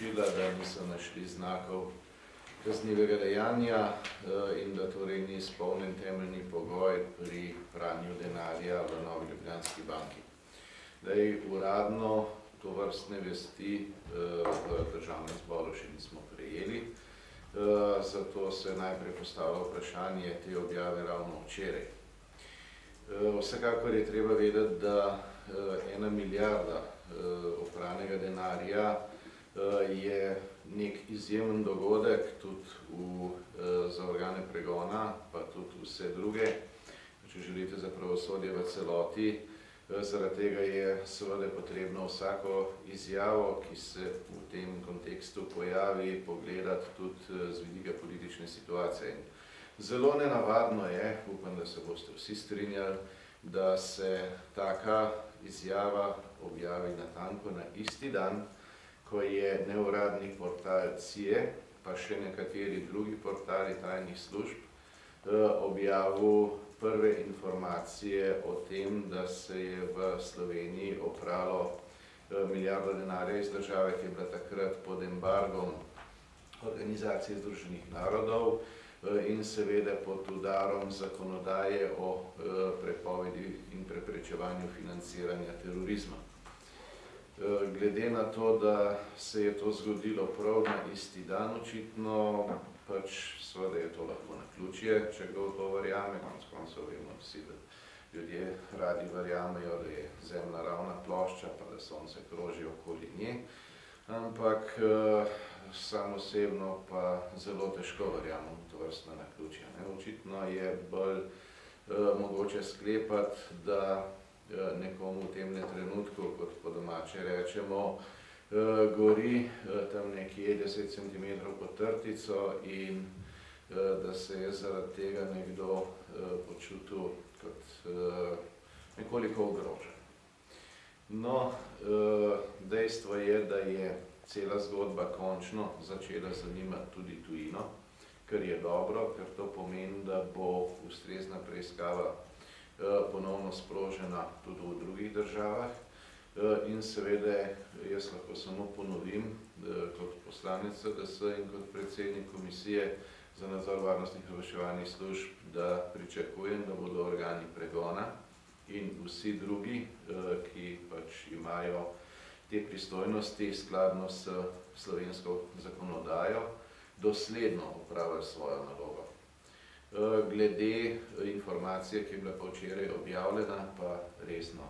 odločila, da niso našli znakov kaznivega dejanja in da torej ni izpolnjen temeljni pogoj pri pranju denarja v Novi Ljubljanski banki. Uradno tovrstne vesti v Državnem zboru še nismo prejeli, zato se najprej postavlja vprašanje te objave ravno včeraj. Vsekakor je treba vedeti, da 1 milijarda opranega denarja je nek izjemen dogodek tudi za organe pregona, pa tudi vse druge, če želite za pravosodje v celoti. Zaradi tega je seveda potrebno vsako izjavo, ki se v tem kontekstu pojavi, pogledati tudi z vidika politične situacije. Zelo nenavadno je, upam, da se boste vsi strinjali, da se taka izjava objavi natanko na isti dan, ko je neuradni portal CIE, pa še nekateri drugi portali tajnih služb objavil prve informacije o tem, da se je v Sloveniji opralo milijardo denarja iz države, ki je bila takrat pod embargom Organizacije združenih narodov in seveda pod udarom zakonodaje o prepovedi in preprečevanju financiranja terorizma. Glede na to, da se je to zgodilo prav na isti dan očitno, pač seveda je to lahko naključje, če kdo to verjame, konec koncev vemo vsi, da ljudje radi verjamejo, da je Zemlja ravna plošča, pa da Sonce kroži okoli nje, ampak sam osebno pa zelo težko verjamem v tovrstna naključja. Očitno je bolj mogoče sklepati, da nekomu v temnem trenutku, kot po domače rečemo, gori tam nekje 10 cm pod trtico in da se je zaradi tega nekdo počutil kot nekoliko ogrožen. No, dejstvo je, da je cela zgodba končno začela zanimati tudi tujino, kar je dobro, ker to pomeni, da bo ustrezna preiskava ponovno sprožena tudi v drugih državah. In seveda jaz lahko samo ponovim kot poslanec SDS in kot predsednik Komisije za nadzor varnostnih in obveščevalnih služb, da pričakujem, da bodo organi pregona in vsi drugi, ki pač imajo te pristojnosti skladno s slovensko zakonodajo, dosledno opravili svojo nalogo. Glede informacije, ki je bila pa včeraj objavljena, pa resno.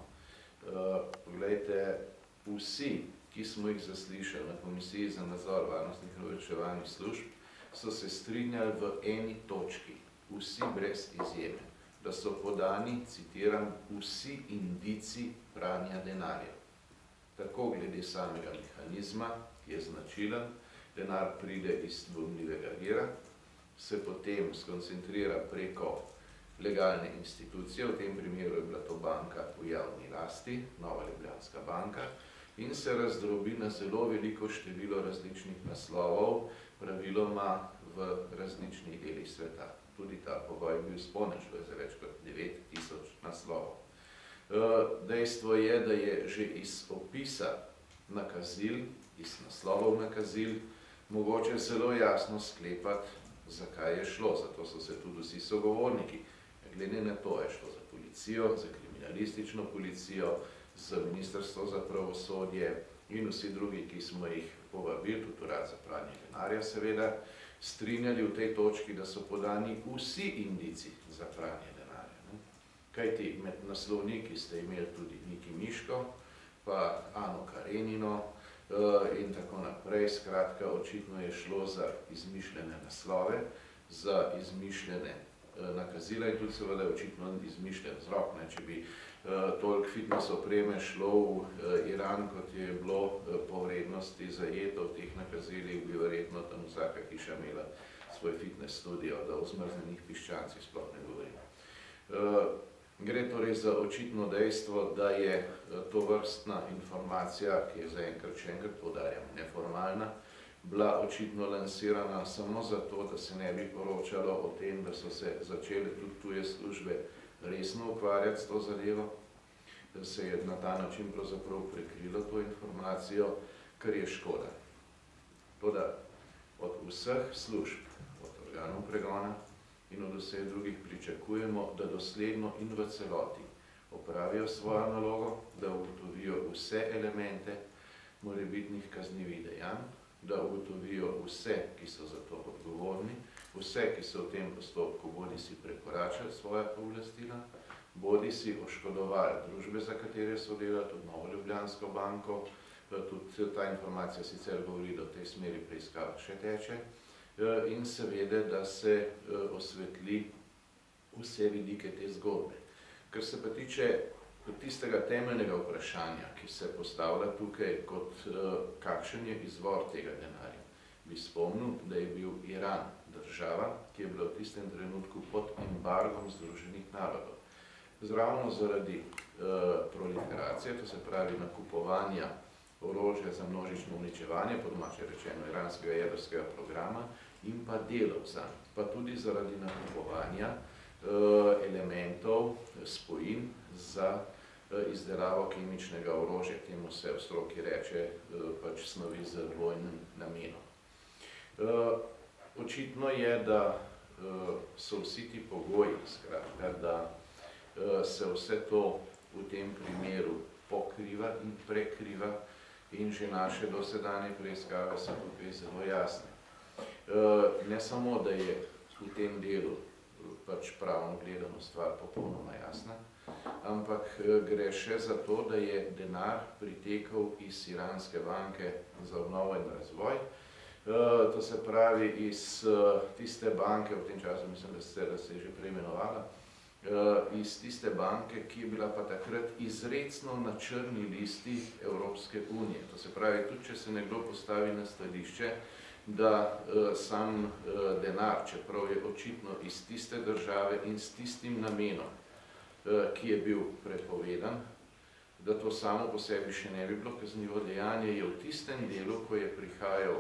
Poglejte, vsi, ki smo jih zaslišali na Komisiji za nadzor varnostnih in obveščevalnih služb, so se strinjali v eni točki, vsi brez izjeme, da so podani, citiram, vsi indici pranja denarja. Tako glede samega mehanizma, ki je značilen, denar pride iz dvomljivega vira, se potem skoncentrira preko legalne institucije, v tem primeru je bila to banka v javni lasti, Nova Ljubljanska banka, in se razdrobi na zelo veliko število različnih naslovov, praviloma v različnih delih sveta. Tudi ta pogoj je bil izpolnjen, šlo je za več kot 9000 naslovov. Dejstvo je, da je že iz opisa nakazil, iz naslovov nakazil, mogoče zelo jasno sklepati, zakaj je šlo. Zato so se tudi vsi sogovorniki, glede na to je šlo za policijo, za kriminalistično policijo, za Ministrstvo za pravosodje in vsi drugi, ki smo jih povabili, tudi Urad za pranje denarja seveda, strinjali v tej točki, da so podani vsi indici za pranje denarja. Kajti med naslovniki ste imeli tudi Niki Miško, pa Ano Karenino in tako naprej. Skratka, očitno je šlo za izmišljene naslove, za izmišljene nakazila in tudi seveda očitno izmišljen vzrok. Če bi toliko fitness opreme šlo v Iran, kot je bilo po vrednosti zajeto v teh nakazilih, bi verjetno tam vsaka hiša imela svoj fitness studio, da o zmrznenih piščancih sploh ne govorim. Gre torej za očitno dejstvo, da je tovrstna informacija, ki je zaenkrat, še enkrat poudarjam, neformalna, bila očitno lansirana samo zato, da se ne bi poročalo o tem, da so se začele tudi tuje službe resno ukvarjati s to zadevo, da se je na ta način pravzaprav prekrilo to informacijo, kar je škoda. Toda od vseh služb, od organov pregona in od vseh drugih pričakujemo, da dosledno in v celoti opravijo svojo nalogo, da ugotovijo vse elemente morebitnih kaznivih dejanj, da ugotovijo vse, ki so za to odgovorni, vse, ki so v tem postopku bodi si prekoračili svoja pooblastila, bodi si oškodovali družbe, za katere so delali, tudi Novo Ljubljansko banko, tudi ta informacija sicer govori, da v tej smeri preiskava še teče, in seveda, da se osvetli vse vidike te zgodbe. Kar se pa tiče tistega temeljnega vprašanja, ki se postavlja tukaj kot kakšen je izvor tega denarja, bi spomnil, da je bil Iran država, ki je bila v tistem trenutku pod embargom Združenih narodov. Ravno zaradi proliferacije, to se pravi nakupovanja orožja za množično uničevanje, po domače rečeno iranskega jedrskega programa, in pa delavca, pa tudi zaradi nakupovanja elementov, spojin za izdelavo kemičnega orožja, temu se v stroki reče pač snovi z dvojnim namenom. Očitno je, da so vsi ti pogoji, skratka, da se vse to v tem primeru pokriva in prekriva in že naše dosedanje preiskave so tukaj zelo jasne. Ne samo, da je v tem delu pač pravno gledano stvar popolnoma jasna, ampak gre še za to, da je denar pritekal iz iranske banke za obnovo in razvoj. To se pravi iz tiste banke, v tem času mislim, da se je že preimenovala, iz tiste banke, ki je bila pa takrat izrecno na črni listi Evropske unije. To se pravi, tudi če se nekdo postavi na stališče, da sam denar, čeprav je očitno iz tiste države in s tistim namenom, ki je bil prepovedan, da to samo po sebi še ne bi bilo kaznivo dejanje, je v tistem delu, ko je prihajal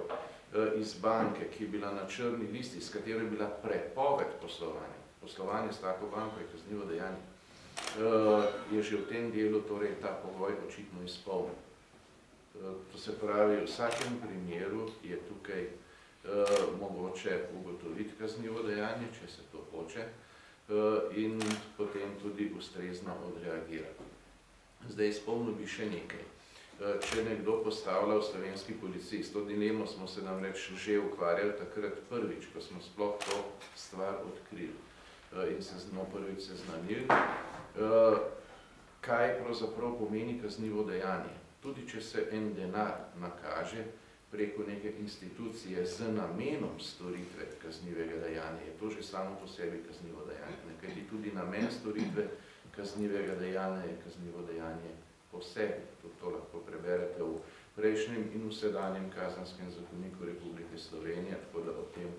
iz banke, ki je bila na črni listi, s katero je bila prepoved poslovanja. Poslovanje s tako banko je kaznivo dejanje. Je že v tem delu torej ta pogoj očitno izpolnjen. To se pravi, v vsakem primeru je tukaj mogoče ugotoviti kaznivo dejanje, če se to hoče, in potem tudi ustrezno odreagirati. Zdaj spomnil bi še nekaj. Če nekdo postavlja v slovenski policiji, s to dilemo smo se namreč že ukvarjali takrat prvič, ko smo sploh to stvar odkrili in se z njo prvič seznanili, kaj pravzaprav pomeni kaznivo dejanje. Tudi če se en denar nakaže preko neke institucije z namenom storitve kaznivega dejanja, je to že samo po sebi kaznivo dejanje. Kajti tudi namen storitve kaznivega dejanja je kaznivo dejanje po sebi. Tudi to lahko preberete v prejšnjem in v sedanjem Kazenskem zakoniku Republike Slovenije, tako da o tem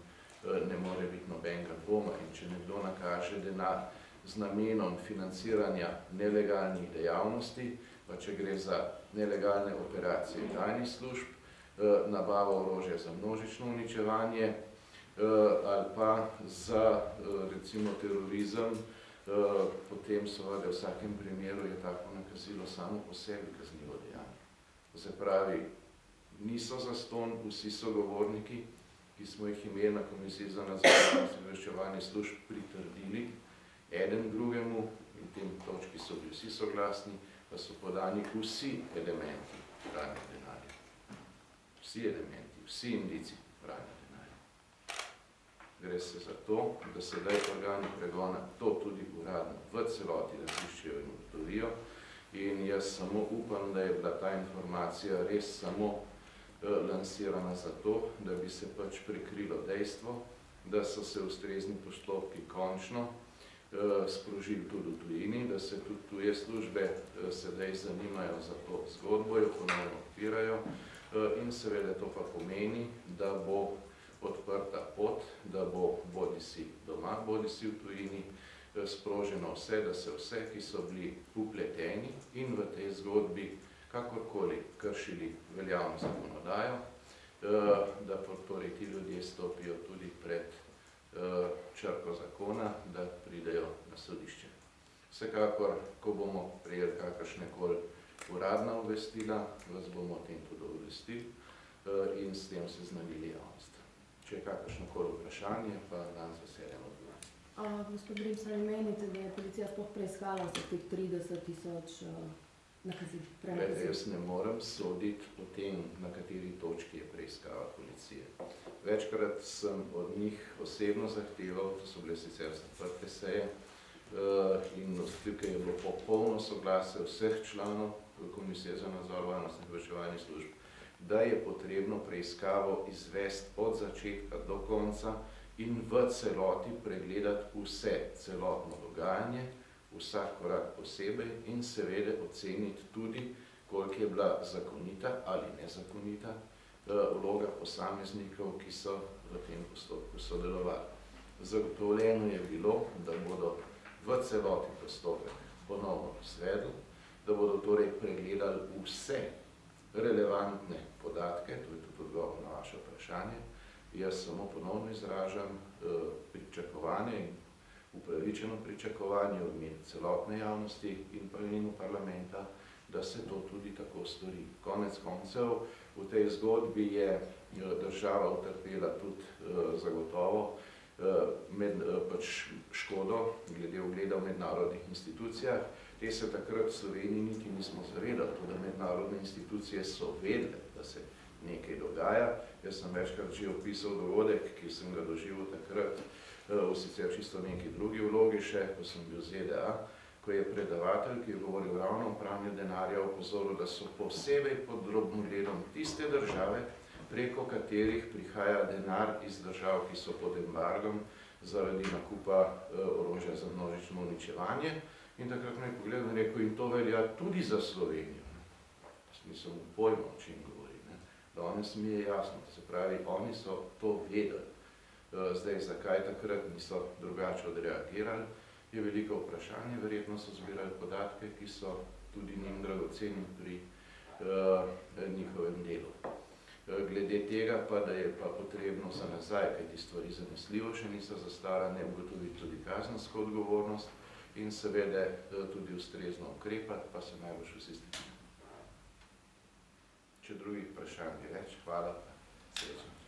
ne more biti nobenega dvoma. In če nekdo nakaže denar z namenom financiranja nelegalnih dejavnosti, pa če gre za nelegalne operacije tajnih služb, nabavo orožja za množično uničevanje ali pa za recimo terorizem, potem seveda v vsakem primeru je tako nakazilo samo po sebi kaznivo dejanje. To se pravi, niso zastonj vsi sogovorniki, ki smo jih imeli na Komisiji za nadzor in obveščevanje služb, pritrdili eden drugemu, in tem točki so bili vsi soglasni, pa so podani vsi elementi pranja denarja. Vsi elementi, vsi indici pranja denarja. Gre se za to, da sedaj organi pregona to tudi uradno v celoti raziščejo in ugotovijo, in jaz samo upam, da je bila ta informacija res samo lansirana zato, da bi se pač prikrilo dejstvo, da so se ustrezni postopki končno sprožili tudi v tujini, da se tudi tuje službe sedaj zanimajo za to zgodbo, jo ponovno odpirajo in seveda to pa pomeni, da bo odprta pot, da bo bodisi doma, bodisi v tujini sproženo vse, da se vse, ki so bili vpleteni in v tej zgodbi kakorkoli kršili veljavno zakonodajo, da torej ti ljudje stopijo tudi pred črko zakona, da pridejo na sodišče. Vsekakor, ko bomo prejeli kakršnekoli uradna obvestila, vas bomo o tem tudi obvestili. in s tem seznanili javnost. Če je kakršnokoli vprašanje, pa nam z veseljem odgovorim. Gospod Grims, ali menite, da je policija sploh preiskala vseh teh 30.000 nakazil? Jaz ne morem soditi o tem, na kateri točki je preiskava policije. Večkrat sem od njih osebno zahteval, to so bile sicer zaprte seje, in tukaj je bilo popolno soglasje vseh članov Komisije za nadzor varnostnih in obveščevalnih služb, da je potrebno preiskavo izvesti od začetka do konca in v celoti pregledati vse, celotno dogajanje, vsak korak posebej in seveda oceniti tudi, koliko je bila zakonita ali nezakonita vloga posameznikov, ki so v tem postopku sodelovali. Zagotovljeno je bilo, da bodo v celoti postopek ponovno izvedli, da bodo torej pregledali vse relevantne podatke, to je tudi odgovor na vaše vprašanje. Jaz samo ponovno izražam pričakovanje in upravičeno pričakovanje v imenu celotne javnosti in pa v imenu parlamenta, da se to tudi tako stori. Konec koncev, v tej zgodbi je država utrpela tudi zagotovo škodo glede ugleda v mednarodnih institucijah. Te se takrat v Sloveniji niti nismo zavedali, da mednarodne institucije so vedele, da se nekaj dogaja. Jaz sem večkrat že opisal dogodek, ki sem ga doživel takrat, v sicer čisto neki drugi vlogi še, ko sem bil v ZDA, ko je predavatelj, ki je govoril ravno o pranju denarja, opozoril, da so posebej pod drobnogledom tiste države, preko katerih prihaja denar iz držav, ki so pod embargom zaradi nakupa orožja za množično uničevanje. In takrat me je pogledal in rekel, in to velja tudi za Slovenijo. Nisem pojma, o čem govori. Danes mi je jasno, se pravi, oni so to vedeli. Zdaj, zakaj takrat niso drugače odreagirali, je veliko vprašanje. Verjetno so zbirali podatke, ki so tudi njim dragoceni pri njihovem delu. Glede tega pa, da je pa potrebno za nazaj, kajti stvari zanesljivo še niso zastarane, ugotoviti tudi kazensko odgovornost in seveda tudi ustrezno ukrepati, pa se najbolj vsi strinjamo. Če drugih vprašanj je več, hvala, srečno.